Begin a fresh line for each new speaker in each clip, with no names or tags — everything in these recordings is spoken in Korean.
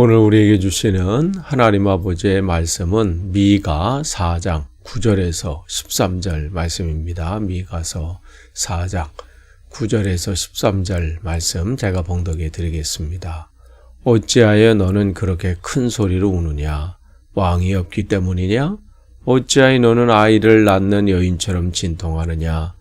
오늘 우리에게 주시는 하나님 아버지의 말씀은 미가 4장 9절에서 13절 말씀입니다. 미가서 4장 9절에서 13절 말씀 제가 봉독해 드리겠습니다. 어찌하여 너는 그렇게 큰 소리로 우느냐? 왕이 없기 때문이냐? 어찌하여 너는 아이를 낳는 여인처럼 진통하느냐?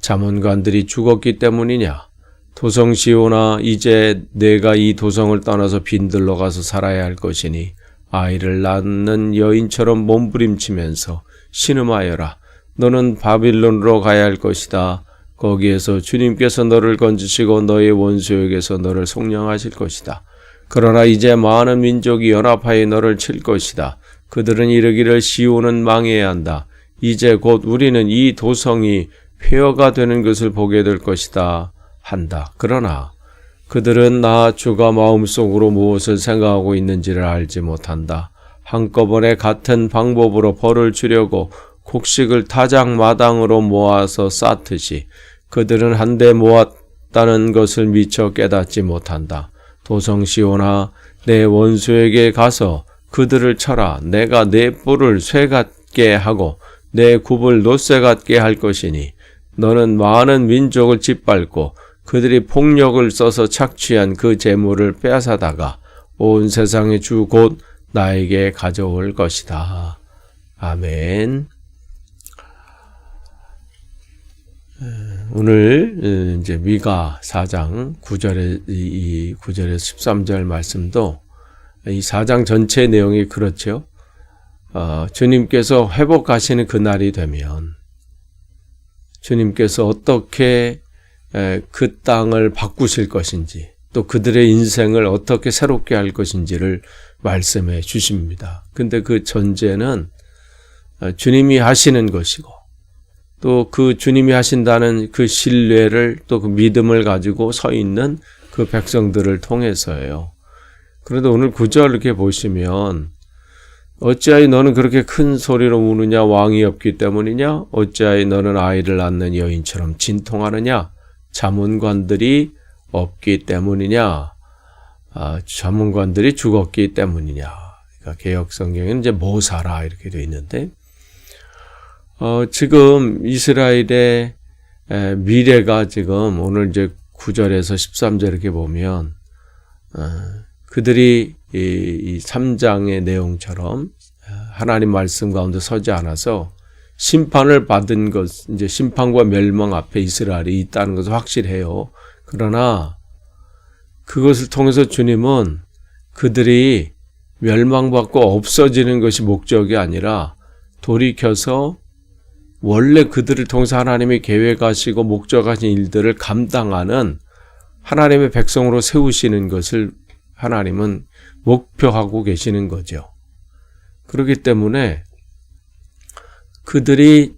잠언관들이 죽었기 때문이냐? 도성시온아, 이제 내가 이 도성을 떠나서 빈들로 가서 살아야 할 것이니 아이를 낳는 여인처럼 몸부림치면서 신음하여라. 너는 바빌론으로 가야 할 것이다. 거기에서 주님께서 너를 건지시고 너의 원수에게서 너를 속량하실 것이다. 그러나 이제 많은 민족이 연합하여 너를 칠 것이다. 그들은 이르기를 시온은 망해야 한다. 이제 곧 우리는 이 도성이 폐허가 되는 것을 보게 될 것이다. 한다. 그러나 그들은 나 주가 마음속으로 무엇을 생각하고 있는지를 알지 못한다. 한꺼번에 같은 방법으로 벌을 주려고 곡식을 타작마당으로 모아서 쌓듯이 그들은 한데 모았다는 것을 미처 깨닫지 못한다. 도성시온아, 내 원수에게 가서 그들을 쳐라. 내가 내 뿔을 쇠 같게 하고 내 굽을 놋쇠 같게 할 것이니 너는 많은 민족을 짓밟고 그들이 폭력을 써서 착취한 그 재물을 빼앗아다가 온 세상의 주 곧 나에게 가져올 것이다. 아멘. 오늘 이제 미가 4장 9절에서 13절 말씀도 이 4장 전체 내용이 그렇죠. 주님께서 회복하시는 그날이 되면 주님께서 어떻게 그 땅을 바꾸실 것인지 또 그들의 인생을 어떻게 새롭게 할 것인지를 말씀해 주십니다. 근데 그 전제는 주님이 하시는 것이고 또 그 주님이 하신다는 그 신뢰를 또 그 믿음을 가지고 서 있는 그 백성들을 통해서예요. 그런데 오늘 9절 이렇게 보시면 어찌하여 너는 그렇게 큰 소리로 우느냐? 왕이 없기 때문이냐? 어찌하여 너는 아이를 낳는 여인처럼 진통하느냐? 잠언관들이 없기 때문이냐? 잠언관들이 죽었기 때문이냐? 그러니까 개역 성경에는 이제 모사라 이렇게 되어 있는데, 지금 이스라엘의 미래가 지금 오늘 이제 9절에서 13절 이렇게 보면, 그들이 이 3장의 내용처럼 하나님 말씀 가운데 서지 않아서 심판을 받은 것, 이제 심판과 멸망 앞에 이스라엘이 있다는 것은 확실해요. 그러나 그것을 통해서 주님은 그들이 멸망받고 없어지는 것이 목적이 아니라 돌이켜서 원래 그들을 통해서 하나님이 계획하시고 목적하신 일들을 감당하는 하나님의 백성으로 세우시는 것을 하나님은 목표하고 계시는 거죠. 그렇기 때문에 그들이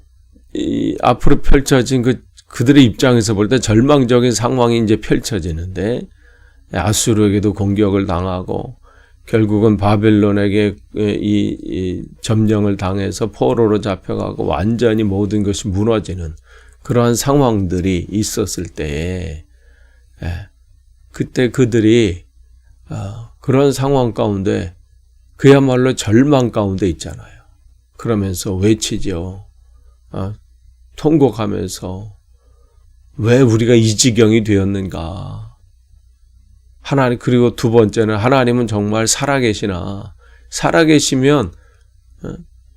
앞으로 펼쳐진 그들의 입장에서 볼 때 절망적인 상황이 이제 펼쳐지는데 아수르에게도 공격을 당하고 결국은 바벨론에게 이 점령을 당해서 포로로 잡혀가고 완전히 모든 것이 무너지는 그러한 상황들이 있었을 때에 그때 그들이 그런 상황 가운데 그야말로 절망 가운데 있잖아요. 그러면서 외치죠. 통곡하면서 왜 우리가 이 지경이 되었는가. 하나님, 그리고 두 번째는 하나님은 정말 살아계시나. 살아계시면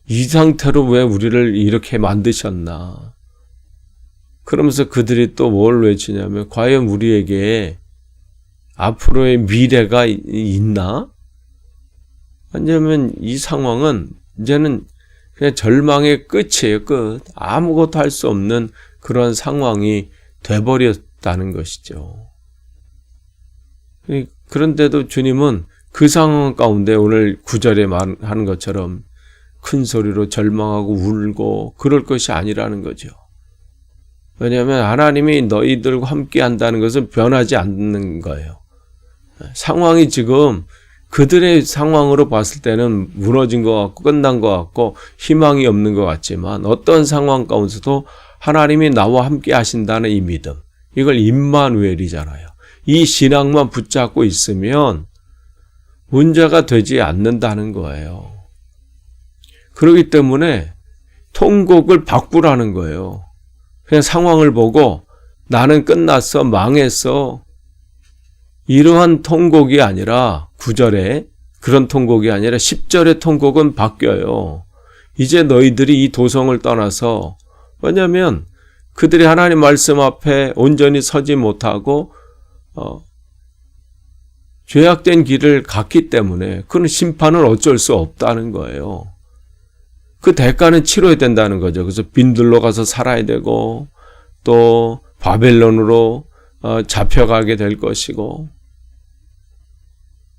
이 상태로 왜 우리를 이렇게 만드셨나. 그러면서 그들이 또 뭘 외치냐면 과연 우리에게 앞으로의 미래가 있나? 왜냐하면 이 상황은 이제는 그냥 절망의 끝이에요. 끝. 아무것도 할 수 없는 그런 상황이 돼버렸다는 것이죠. 그런데도 주님은 그 상황 가운데 오늘 9절에 하는 것처럼 큰 소리로 절망하고 울고 그럴 것이 아니라는 거죠. 왜냐하면 하나님이 너희들과 함께 한다는 것은 변하지 않는 거예요. 상황이 지금 그들의 상황으로 봤을 때는 무너진 것 같고 끝난 것 같고 희망이 없는 것 같지만 어떤 상황 가운데서도 하나님이 나와 함께 하신다는 이 믿음, 이걸 임마누엘이잖아요. 이 신앙만 붙잡고 있으면 문제가 되지 않는다는 거예요. 그렇기 때문에 통곡을 바꾸라는 거예요. 그냥 상황을 보고 나는 끝났어, 망했어. 이러한 통곡이 아니라 9절에 그런 통곡이 아니라 10절의 통곡은 바뀌어요. 이제 너희들이 이 도성을 떠나서, 왜냐하면 그들이 하나님 말씀 앞에 온전히 서지 못하고 죄악된 길을 갔기 때문에 그런 심판은 어쩔 수 없다는 거예요. 그 대가는 치러야 된다는 거죠. 그래서 빈들로 가서 살아야 되고 또 바벨론으로 잡혀가게 될 것이고,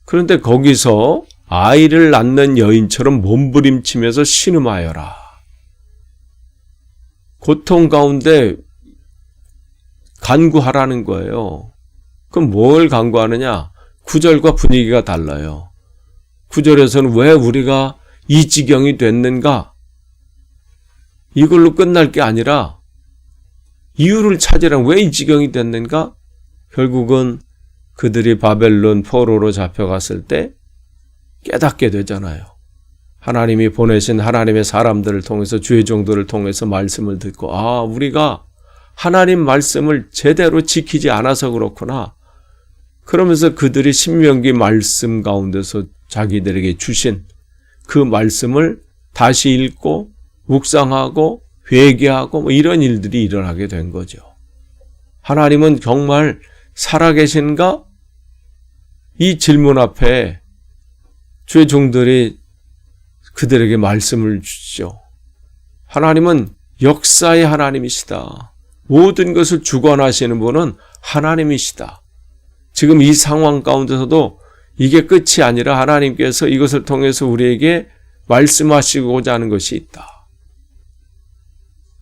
그런데 거기서 아이를 낳는 여인처럼 몸부림치면서 신음하여라. 고통 가운데 간구하라는 거예요. 그럼 뭘 간구하느냐? 9절과 분위기가 달라요. 9절에서는 왜 우리가 이 지경이 됐는가? 이걸로 끝날 게 아니라 이유를 찾으라. 왜 이 지경이 됐는가? 결국은 그들이 바벨론 포로로 잡혀갔을 때 깨닫게 되잖아요. 하나님이 보내신 하나님의 사람들을 통해서, 주의 종들을 통해서 말씀을 듣고, 우리가 하나님 말씀을 제대로 지키지 않아서 그렇구나. 그러면서 그들이 신명기 말씀 가운데서 자기들에게 주신 그 말씀을 다시 읽고 묵상하고 회개하고 이런 일들이 일어나게 된 거죠. 하나님은 정말 살아계신가? 이 질문 앞에 주의 종들이 그들에게 말씀을 주시죠. 하나님은 역사의 하나님이시다. 모든 것을 주관하시는 분은 하나님이시다. 지금 이 상황 가운데서도 이게 끝이 아니라 하나님께서 이것을 통해서 우리에게 말씀하시고자 하는 것이 있다.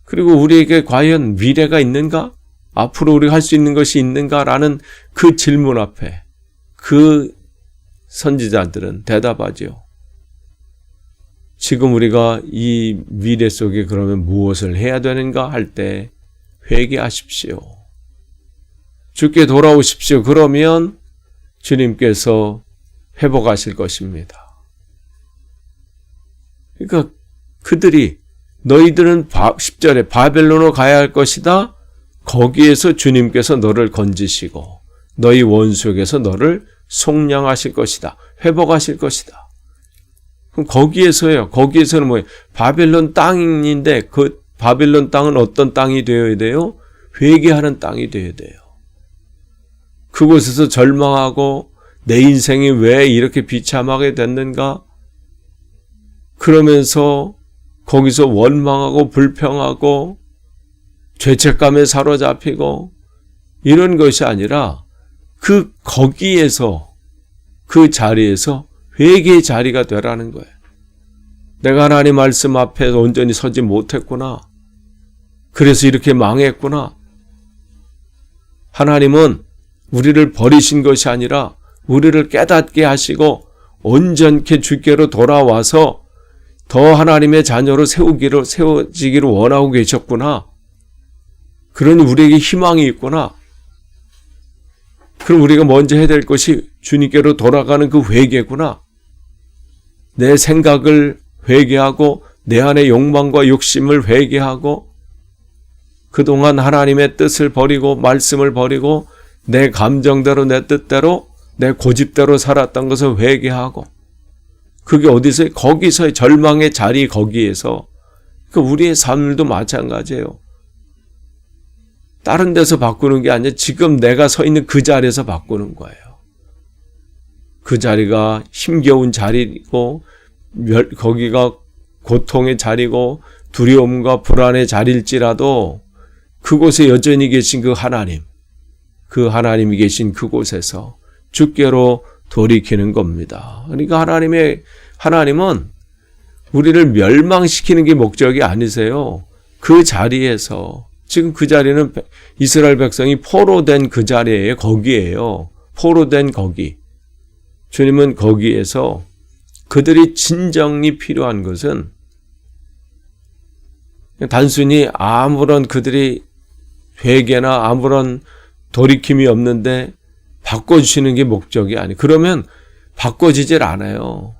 그리고 우리에게 과연 미래가 있는가? 앞으로 우리가 할 수 있는 것이 있는가라는 그 질문 앞에 그 선지자들은 대답하죠. 지금 우리가 이 미래 속에 그러면 무엇을 해야 되는가 할 때 회개하십시오. 주께 돌아오십시오. 그러면 주님께서 회복하실 것입니다. 그러니까 그들이 너희들은 10절에 바벨론으로 가야 할 것이다. 거기에서 주님께서 너를 건지시고 너희 원수에게서 너를 속량하실 것이다. 회복하실 것이다. 그럼 거기에서요. 거기에서는 뭐예요? 바벨론 땅인데 그 바벨론 땅은 어떤 땅이 되어야 돼요? 회개하는 땅이 되어야 돼요. 그곳에서 절망하고 내 인생이 왜 이렇게 비참하게 됐는가? 그러면서 거기서 원망하고 불평하고 죄책감에 사로잡히고 이런 것이 아니라 거기에서 그 자리에서 회개의 자리가 되라는 거예요. 내가 하나님 말씀 앞에 온전히 서지 못했구나. 그래서 이렇게 망했구나. 하나님은 우리를 버리신 것이 아니라 우리를 깨닫게 하시고 온전케 주께로 돌아와서 더 하나님의 자녀로 세워지기를 원하고 계셨구나. 그러니 우리에게 희망이 있구나. 그럼 우리가 먼저 해야 될 것이 주님께로 돌아가는 그 회개구나. 내 생각을 회개하고 내 안의 욕망과 욕심을 회개하고 그동안 하나님의 뜻을 버리고 말씀을 버리고 내 감정대로 내 뜻대로 내 고집대로 살았던 것을 회개하고, 그게 어디서? 거기서의 절망의 자리, 거기에서. 우리의 삶도 마찬가지예요. 다른 데서 바꾸는 게 아니라 지금 내가 서 있는 그 자리에서 바꾸는 거예요. 그 자리가 힘겨운 자리고 거기가 고통의 자리고 두려움과 불안의 자리일지라도 그곳에 여전히 계신 그 하나님이 계신 그곳에서 주께로 돌이키는 겁니다. 그러니까 하나님은 우리를 멸망시키는 게 목적이 아니세요. 그 자리에서, 지금 그 자리는 이스라엘 백성이 포로된 그 자리예요. 거기에요. 포로된 거기. 주님은 거기에서 그들이 진정이 필요한 것은 단순히 아무런 그들이 회개나 아무런 돌이킴이 없는데 바꿔주시는 게 목적이 아니에요. 그러면 바꿔지질 않아요.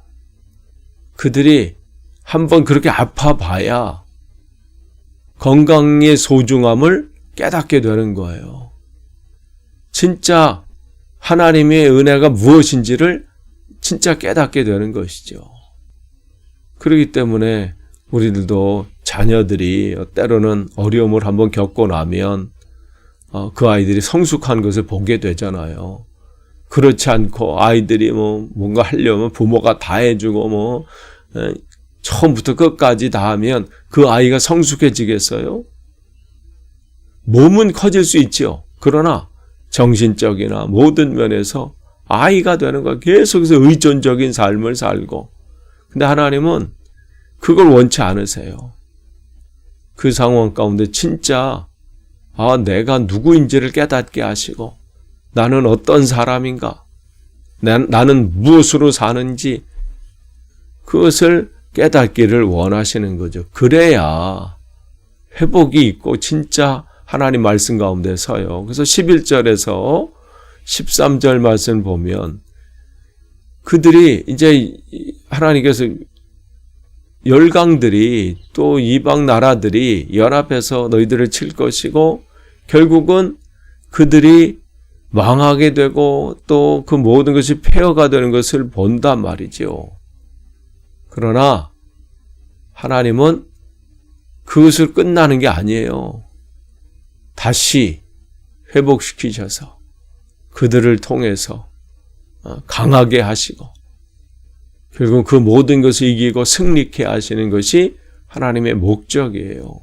그들이 한번 그렇게 아파봐야 건강의 소중함을 깨닫게 되는 거예요. 진짜 하나님의 은혜가 무엇인지를 진짜 깨닫게 되는 것이죠. 그렇기 때문에 우리들도 자녀들이 때로는 어려움을 한번 겪고 나면 그 아이들이 성숙한 것을 보게 되잖아요. 그렇지 않고 아이들이 뭔가 하려면 부모가 다 해주고 처음부터 끝까지 다 하면 그 아이가 성숙해지겠어요? 몸은 커질 수 있죠. 그러나 정신적이나 모든 면에서 아이가 되는 거야. 계속해서 의존적인 삶을 살고. 근데 하나님은 그걸 원치 않으세요. 그 상황 가운데 진짜 내가 누구인지를 깨닫게 하시고 나는 어떤 사람인가, 나는 무엇으로 사는지 그것을 깨닫기를 원하시는 거죠. 그래야 회복이 있고 진짜 하나님 말씀 가운데 서요. 그래서 11절에서 13절 말씀을 보면 그들이 이제 하나님께서 열강들이 또 이방 나라들이 연합해서 너희들을 칠 것이고 결국은 그들이 망하게 되고 또 그 모든 것이 폐허가 되는 것을 본단 말이죠. 그러나 하나님은 그것을 끝나는 게 아니에요. 다시 회복시키셔서 그들을 통해서 강하게 하시고 결국 그 모든 것을 이기고 승리케 하시는 것이 하나님의 목적이에요.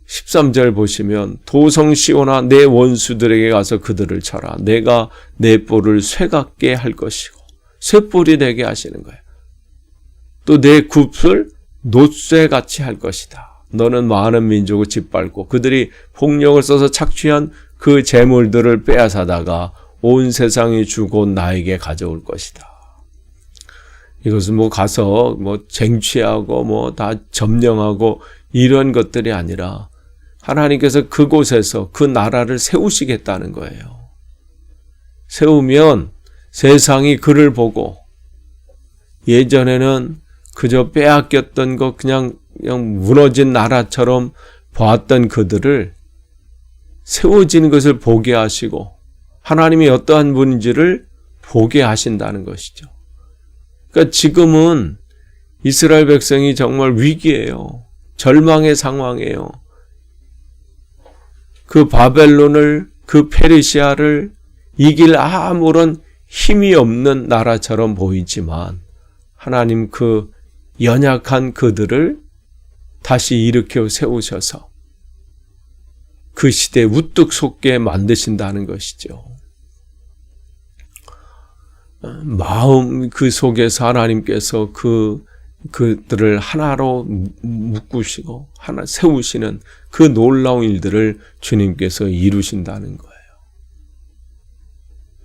13절 보시면 도성 시온아 내 원수들에게 가서 그들을 쳐라. 내가 내 뿔을 쇠같게 할 것이고 쇠뿔이 되게 하시는 거예요. 또 내 굽을 놋쇠같이 할 것이다. 너는 많은 민족을 짓밟고 그들이 폭력을 써서 착취한 그 재물들을 빼앗아다가 온 세상이 주고 나에게 가져올 것이다. 이것은 가서 쟁취하고 다 점령하고 이런 것들이 아니라 하나님께서 그곳에서 그 나라를 세우시겠다는 거예요. 세우면 세상이 그를 보고 예전에는 그저 빼앗겼던 것 그냥 무너진 나라처럼 보았던 그들을 세워지는 것을 보게 하시고 하나님이 어떠한 분인지를 보게 하신다는 것이죠. 그러니까 지금은 이스라엘 백성이 정말 위기예요. 절망의 상황이에요. 그 바벨론을, 그 페르시아를 이길 아무런 힘이 없는 나라처럼 보이지만 하나님 그 연약한 그들을 다시 일으켜 세우셔서 그 시대에 우뚝 솟게 만드신다는 것이죠. 마음 그 속에서 하나님께서 그들을 하나로 묶으시고 하나 세우시는 그 놀라운 일들을 주님께서 이루신다는 거예요.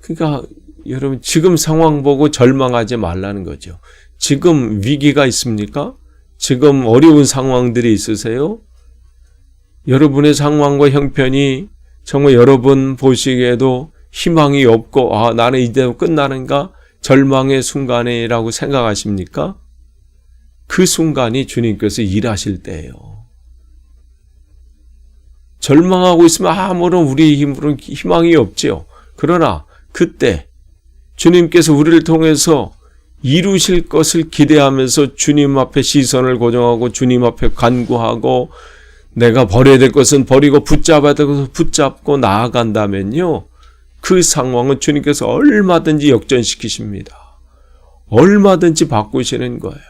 그러니까 여러분 지금 상황 보고 절망하지 말라는 거죠. 지금 위기가 있습니까? 지금 어려운 상황들이 있으세요? 여러분의 상황과 형편이 정말 여러분 보시기에도 희망이 없고 나는 이대로 끝나는가? 절망의 순간이라고 생각하십니까? 그 순간이 주님께서 일하실 때예요. 절망하고 있으면 아무런 우리 힘으로는 희망이 없지요. 그러나 그때 주님께서 우리를 통해서 이루실 것을 기대하면서 주님 앞에 시선을 고정하고 주님 앞에 간구하고 내가 버려야 될 것은 버리고 붙잡아야 될 것은 붙잡고 나아간다면요. 그 상황은 주님께서 얼마든지 역전시키십니다. 얼마든지 바꾸시는 거예요.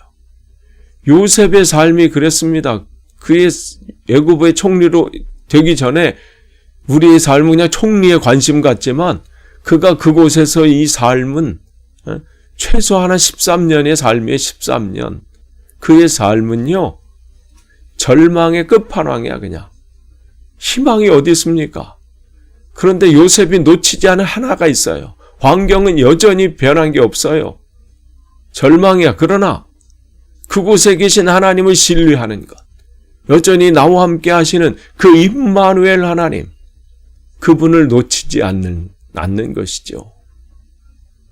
요셉의 삶이 그랬습니다. 그의 애굽의 총리로 되기 전에 우리의 삶은 그냥 총리에 관심 갖지만 그가 그곳에서 이 삶은 최소한 13년의 삶이에요. 13년. 그의 삶은요. 절망의 끝판왕이야 그냥. 희망이 어디 있습니까? 그런데 요셉이 놓치지 않은 하나가 있어요. 환경은 여전히 변한 게 없어요. 절망이야. 그러나 그곳에 계신 하나님을 신뢰하는 것. 여전히 나와 함께 하시는 그 임마누엘 하나님. 그분을 놓치지 않는 것이죠.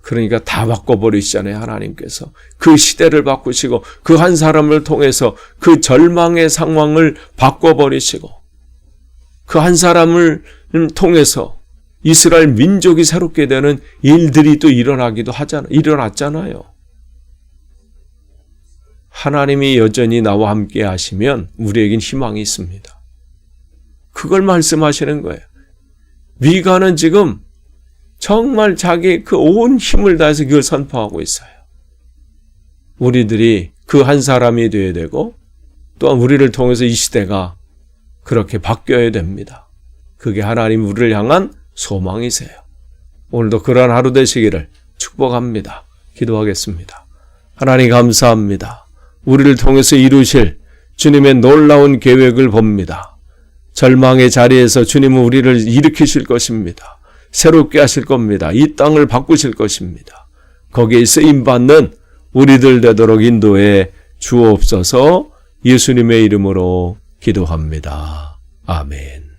그러니까 다 바꿔버리시잖아요. 하나님께서 그 시대를 바꾸시고 그 한 사람을 통해서 그 절망의 상황을 바꿔버리시고 그 한 사람을 통해서 이스라엘 민족이 새롭게 되는 일들이 또 일어났잖아요. 하나님이 여전히 나와 함께 하시면 우리에겐 희망이 있습니다. 그걸 말씀하시는 거예요. 미가는 지금 정말 자기 그 온 힘을 다해서 그걸 선포하고 있어요. 우리들이 그 한 사람이 되어야 되고 또한 우리를 통해서 이 시대가 그렇게 바뀌어야 됩니다. 그게 하나님 우리를 향한 소망이세요. 오늘도 그러한 하루 되시기를 축복합니다. 기도하겠습니다. 하나님 감사합니다. 우리를 통해서 이루실 주님의 놀라운 계획을 봅니다. 절망의 자리에서 주님은 우리를 일으키실 것입니다. 새롭게 하실 겁니다. 이 땅을 바꾸실 것입니다. 거기에 쓰임받는 우리들 되도록 인도해 주옵소서. 예수님의 이름으로 기도합니다. 아멘.